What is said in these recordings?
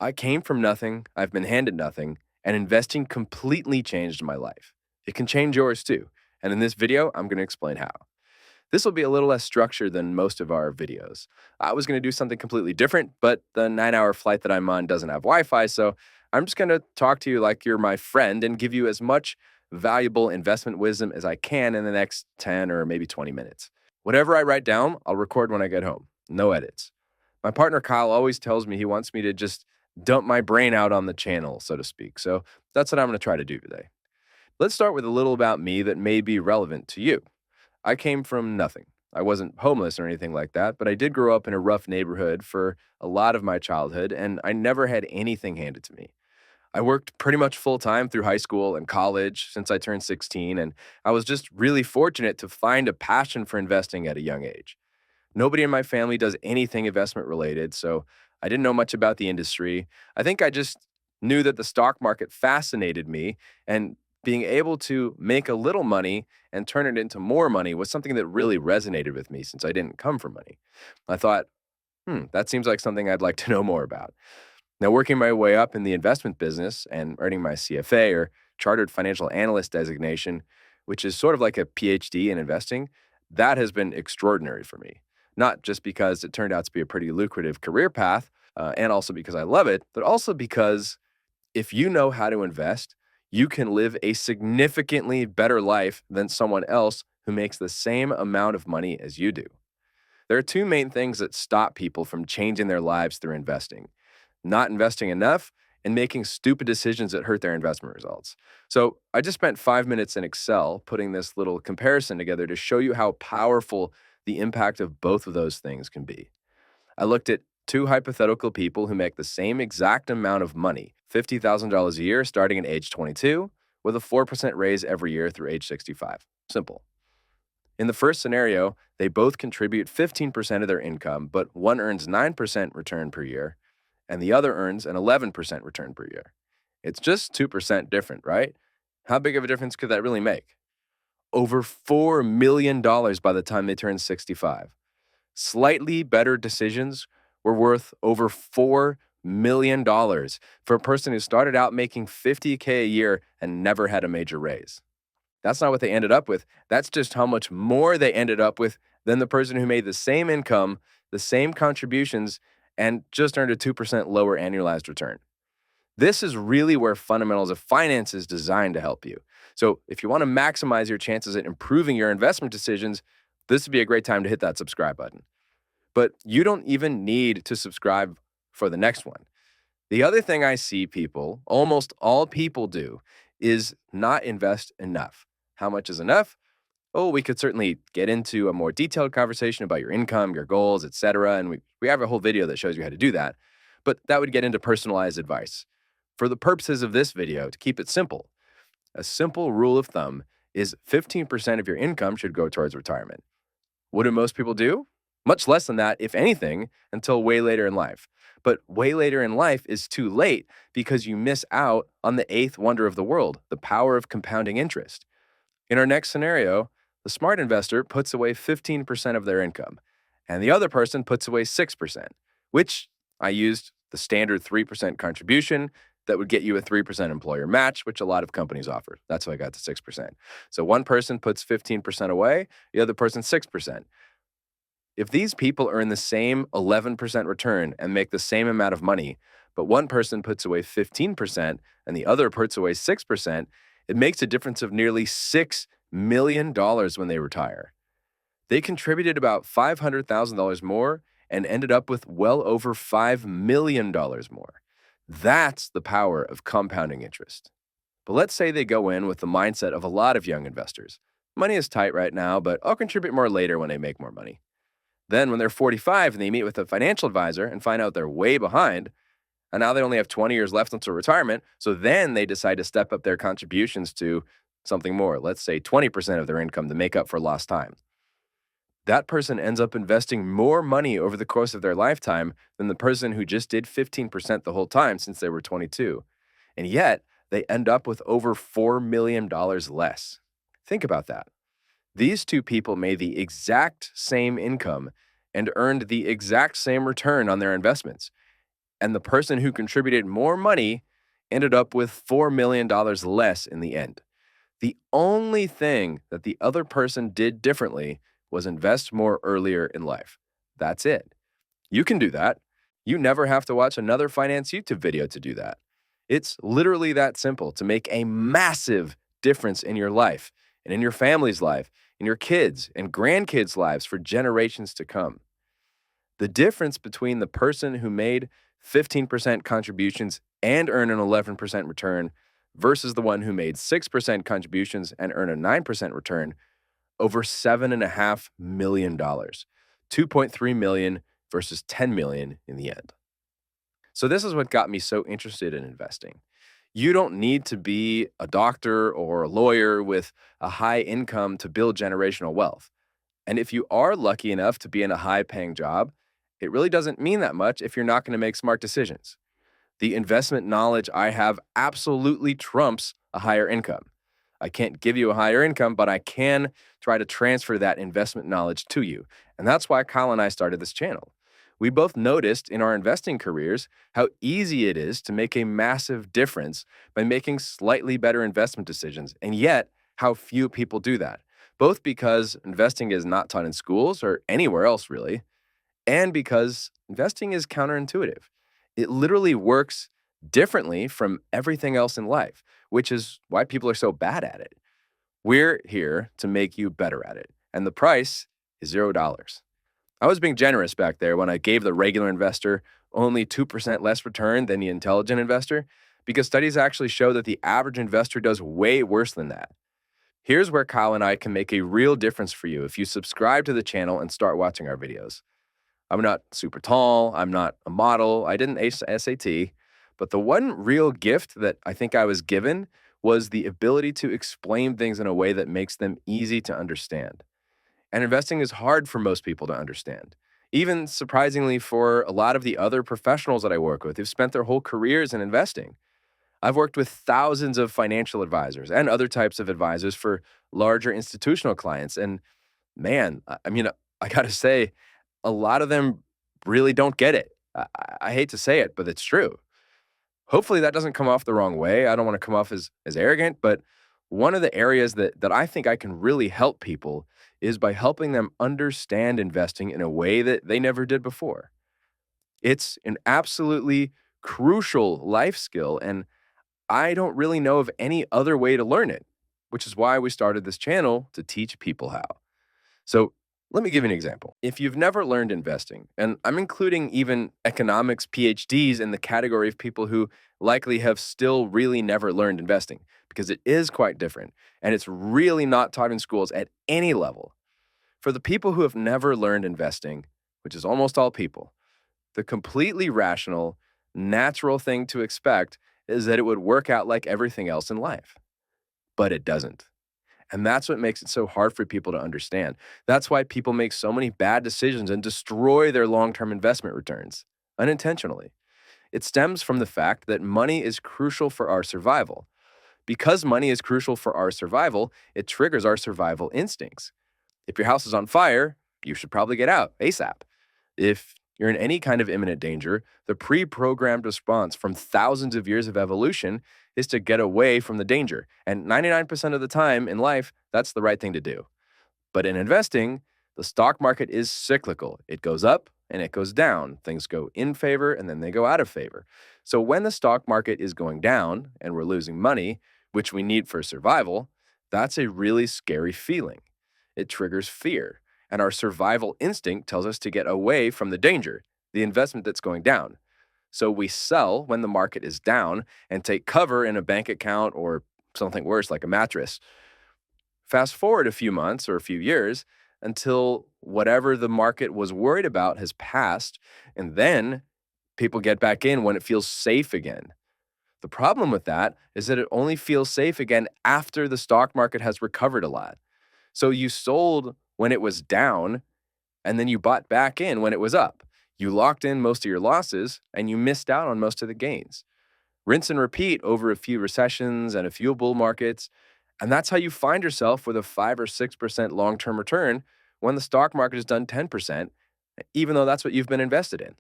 I came from nothing, I've been handed nothing, and investing completely changed my life. It can change yours too. And in this video, I'm going to explain how. This will be a little less structured than most of our videos. I was going to do something completely different, but the 9-hour flight that I'm on doesn't have Wi Fi, so I'm just going to talk to you like you're my friend and give you as much valuable investment wisdom as I can in the next 10 or maybe 20 minutes. Whatever I write down, I'll record when I get home. No edits. My partner Kyle always tells me he wants me to just dump my brain out on the channel, so to speak. So that's what I'm going to try to do today. Let's start with a little about me that may be relevant to you. I came from nothing. I wasn't homeless or anything like that, but I did grow up in a rough neighborhood for a lot of my childhood, and I never had anything handed to me. I worked pretty much full time through high school and college since I turned 16, and I was just really fortunate to find a passion for investing at a young age. Nobody in my family does anything investment related, so I didn't know much about the industry. I think I just knew that the stock market fascinated me, and being able to make a little money and turn it into more money was something that really resonated with me since I didn't come from money. I thought, that seems like something I'd like to know more about. Now, working my way up in the investment business and earning my CFA or Chartered Financial Analyst designation, which is sort of like a PhD in investing, that has been extraordinary for me. Not just because it turned out to be a pretty lucrative career path, and also because I love it, but also because if you know how to invest, you can live a significantly better life than someone else who makes the same amount of money as you do. There are two main things that stop people from changing their lives through investing: not investing enough and making stupid decisions that hurt their investment results. So, I just spent 5 minutes in Excel putting this little comparison together to show you how powerful the impact of both of those things can be. I looked at two hypothetical people who make the same exact amount of money, $50,000 a year starting at age 22, with a 4% raise every year through age 65. Simple. In the first scenario, they both contribute 15% of their income, but one earns 9% return per year, and the other earns an 11% return per year. It's just 2% different, right? How big of a difference could that really make? Over $4 million by the time they turn 65. Slightly better decisions were worth over $4 million for a person who started out making $50K a year and never had a major raise. That's not what they ended up with. That's just how much more they ended up with than the person who made the same income, the same contributions, and just earned a 2% lower annualized return. This is really where fundamentals of finance is designed to help you. So if you want to maximize your chances at improving your investment decisions, this would be a great time to hit that subscribe button. But you don't even need to subscribe for the next one. The other thing I see people, almost all people do, is not invest enough. How much is enough? Oh, we could certainly get into a more detailed conversation about your income, your goals, etc. And we have a whole video that shows you how to do that. But that would get into personalized advice. For the purposes of this video, to keep it simple, a simple rule of thumb is 15% of your income should go towards retirement. What do most people do? Much less than that, if anything, until way later in life. But way later in life is too late because you miss out on the eighth wonder of the world, the power of compounding interest. In our next scenario, the smart investor puts away 15% of their income, and the other person puts away 6%, which I used the standard 3% contribution that would get you a 3% employer match, which a lot of companies offer. That's how I got to 6%. So one person puts 15% away, the other person 6%. If these people earn the same 11% return and make the same amount of money, but one person puts away 15% and the other puts away 6%, it makes a difference of nearly $6 million when they retire. They contributed about $500,000 more and ended up with well over $5 million more. That's the power of compounding interest. But let's say they go in with the mindset of a lot of young investors. Money is tight right now, but I'll contribute more later when I make more money. Then when they're 45 and they meet with a financial advisor and find out they're way behind, and now they only have 20 years left until retirement, so then they decide to step up their contributions to something more, let's say 20% of their income to make up for lost time. That person ends up investing more money over the course of their lifetime than the person who just did 15% the whole time since they were 22. And yet, they end up with over $4 million less. Think about that. These two people made the exact same income and earned the exact same return on their investments. And the person who contributed more money ended up with $4 million less in the end. The only thing that the other person did differently was invest more earlier in life. That's it. You can do that. You never have to watch another finance YouTube video to do that. It's literally that simple to make a massive difference in your life and in your family's life, in your kids' and grandkids' lives for generations to come. The difference between the person who made 15% contributions and earned an 11% return versus the one who made 6% contributions and earned a 9% return, over $7.5 million, 2.3 million versus 10 million in the end. So this is what got me so interested in investing. You don't need to be a doctor or a lawyer with a high income to build generational wealth. And if you are lucky enough to be in a high paying job, it really doesn't mean that much if you're not going to make smart decisions. The investment knowledge I have absolutely trumps a higher income. I can't give you a higher income, but I can try to transfer that investment knowledge to you. And that's why Kyle and I started this channel. We both noticed in our investing careers how easy it is to make a massive difference by making slightly better investment decisions, and yet how few people do that, both because investing is not taught in schools or anywhere else really, and because investing is counterintuitive. It literally works differently from everything else in life, which is why people are so bad at it. We're here to make you better at it, and the price is $0. I was being generous back there when I gave the regular investor only 2% less return than the intelligent investor, because studies actually show that the average investor does way worse than that. Here's where Kyle and I can make a real difference for you if you subscribe to the channel and start watching our videos. I'm not super tall, I'm not a model, I didn't ace SAT, but the one real gift that I think I was given was the ability to explain things in a way that makes them easy to understand. And investing is hard for most people to understand. Even surprisingly for a lot of the other professionals that I work with who've spent their whole careers in investing. I've worked with thousands of financial advisors and other types of advisors for larger institutional clients. And man, I got to say, a lot of them really don't get it. I hate to say it, but it's true. Hopefully that doesn't come off the wrong way. I don't want to come off as arrogant, but one of the areas that I think I can really help people is by helping them understand investing in a way that they never did before. It's an absolutely crucial life skill, and I don't really know of any other way to learn it, which is why we started this channel to teach people how. So let me give you an example. If you've never learned investing, and I'm including even economics PhDs in the category of people who likely have still really never learned investing, because it is quite different, and it's really not taught in schools at any level. For the people who have never learned investing, which is almost all people, the completely rational, natural thing to expect is that it would work out like everything else in life. But it doesn't. And that's what makes it so hard for people to understand. That's why people make so many bad decisions and destroy their long-term investment returns unintentionally. It stems from the fact that money is crucial for our survival. Because money is crucial for our survival, it triggers our survival instincts. If your house is on fire, you should probably get out ASAP. If you're in any kind of imminent danger, the pre-programmed response from thousands of years of evolution is to get away from the danger. And 99% of the time in life, that's the right thing to do. But in investing, the stock market is cyclical. It goes up and it goes down. Things go in favor and then they go out of favor. So when the stock market is going down and we're losing money, which we need for survival, that's a really scary feeling. It triggers fear. And our survival instinct tells us to get away from the danger, the investment that's going down. So we sell when the market is down and take cover in a bank account or something worse like a mattress. Fast forward a few months or a few years until whatever the market was worried about has passed, and then people get back in when it feels safe again. The problem with that is that it only feels safe again after the stock market has recovered a lot. So you sold when it was down, and then you bought back in when it was up. You locked in most of your losses, and you missed out on most of the gains. Rinse and repeat over a few recessions and a few bull markets, and that's how you find yourself with a 5 or 6% long-term return when the stock market has done 10%, even though that's what you've been invested in.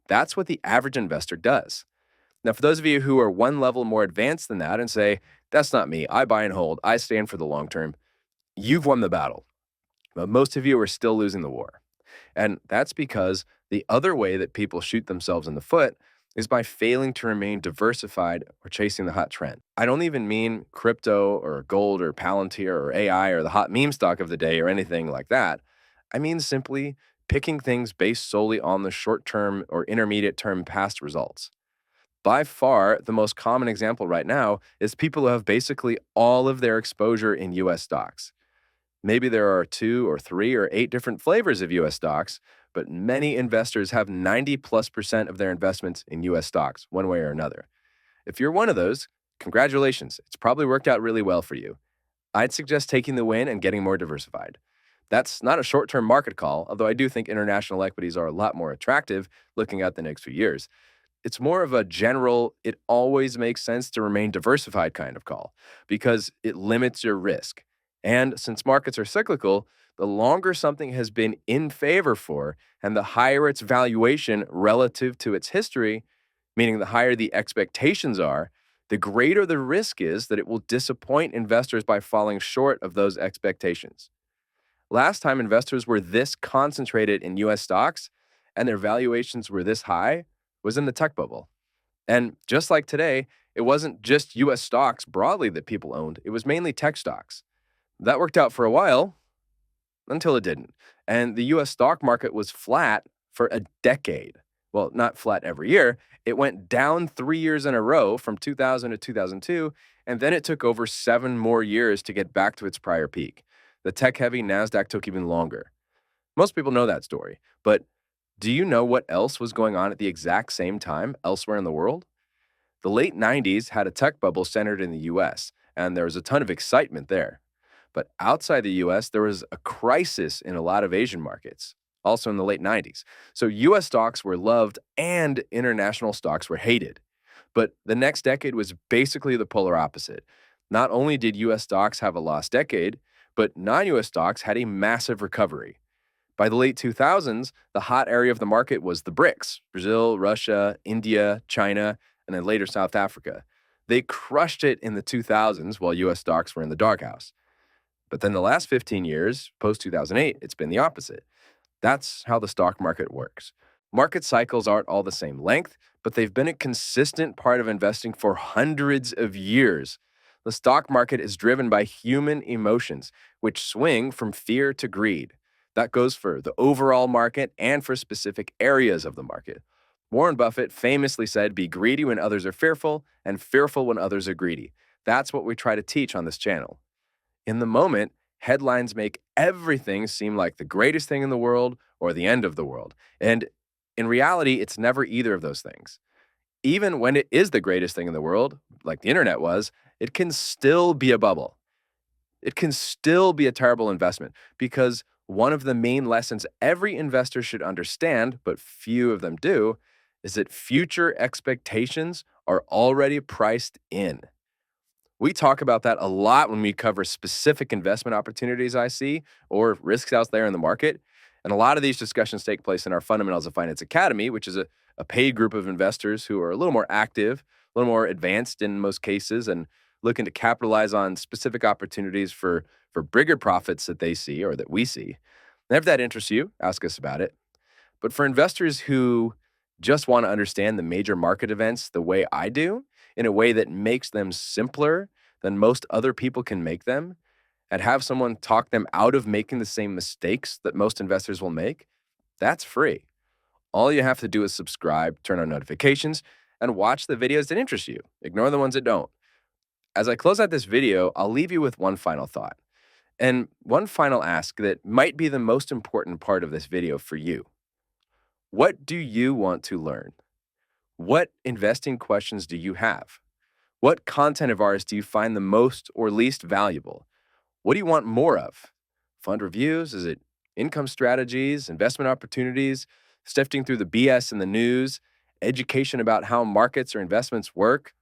That's what the average investor does. Now, for those of you who are one level more advanced than that and say, that's not me, I buy and hold, I stand for the long term, you've won the battle. But most of you are still losing the war. And that's because the other way that people shoot themselves in the foot is by failing to remain diversified or chasing the hot trend. I don't even mean crypto or gold or Palantir or AI or the hot meme stock of the day or anything like that. I mean simply picking things based solely on the short term or intermediate term past results. By far, the most common example right now is people who have basically all of their exposure in US stocks. Maybe there are 2 or 3 or 8 different flavors of US stocks, but many investors have 90+% of their investments in US stocks, one way or another. If you're one of those, congratulations. It's probably worked out really well for you. I'd suggest taking the win and getting more diversified. That's not a short term market call, although I do think international equities are a lot more attractive looking at the next few years. It's more of a general, it always makes sense to remain diversified kind of call because it limits your risk. And since markets are cyclical, the longer something has been in favor for and the higher its valuation relative to its history, meaning the higher the expectations are, the greater the risk is that it will disappoint investors by falling short of those expectations. Last time investors were this concentrated in US stocks and their valuations were this high was in the tech bubble. And just like today, it wasn't just US stocks broadly that people owned, it was mainly tech stocks. That worked out for a while until it didn't. And the US stock market was flat for a decade. Well, not flat every year. It went down 3 years in a row from 2000 to 2002, and then it took over 7 more years to get back to its prior peak. The tech heavy NASDAQ took even longer. Most people know that story, but do you know what else was going on at the exact same time elsewhere in the world? The late 90s had a tech bubble centered in the US, and there was a ton of excitement there. But outside the US, there was a crisis in a lot of Asian markets, also in the late 90s. So US stocks were loved and international stocks were hated. But the next decade was basically the polar opposite. Not only did US stocks have a lost decade, but non US stocks had a massive recovery. By the late 2000s, the hot area of the market was the BRICS: Brazil, Russia, India, China, and then later South Africa. They crushed it in the 2000s while US stocks were in the doghouse. But then the last 15 years, post 2008, it's been the opposite. That's how the stock market works. Market cycles aren't all the same length, but they've been a consistent part of investing for hundreds of years. The stock market is driven by human emotions, which swing from fear to greed. That goes for the overall market and for specific areas of the market. Warren Buffett famously said, "Be greedy when others are fearful, and fearful when others are greedy." That's what we try to teach on this channel. In the moment, headlines make everything seem like the greatest thing in the world or the end of the world. And in reality, it's never either of those things. Even when it is the greatest thing in the world, like the internet was, it can still be a bubble. It can still be a terrible investment because one of the main lessons every investor should understand, but few of them do, is that future expectations are already priced in. We talk about that a lot when we cover specific investment opportunities I see or risks out there in the market. And a lot of these discussions take place in our Fundamentals of Finance Academy, which is a paid group of investors who are a little more active, a little more advanced in most cases, and looking to capitalize on specific opportunities for bigger profits that they see or that we see. And if that interests you, ask us about it. But for investors who just want to understand the major market events the way I do, in a way that makes them simpler than most other people can make them, and have someone talk them out of making the same mistakes that most investors will make, that's free. All you have to do is subscribe, turn on notifications, and watch the videos that interest you. Ignore the ones that don't. As I close out this video, I'll leave you with one final thought. And one final ask that might be the most important part of this video for you. What do you want to learn? What investing questions do you have? What content of ours do you find the most or least valuable? What do you want more of? Fund reviews? Is it income strategies, investment opportunities, sifting through the BS in the news, education about how markets or investments work?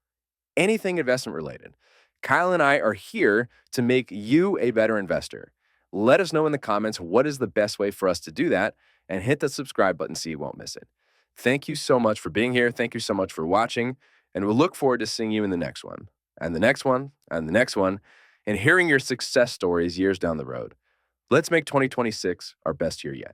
Anything investment related. Kyle and I are here to make you a better investor. Let us know in the comments what is the best way for us to do that, and hit the subscribe button so you won't miss it. Thank you so much for being here. Thank you so much for watching. And we'll look forward to seeing you in the next one, and the next one, and the next one, and hearing your success stories years down the road. Let's make 2026 our best year yet.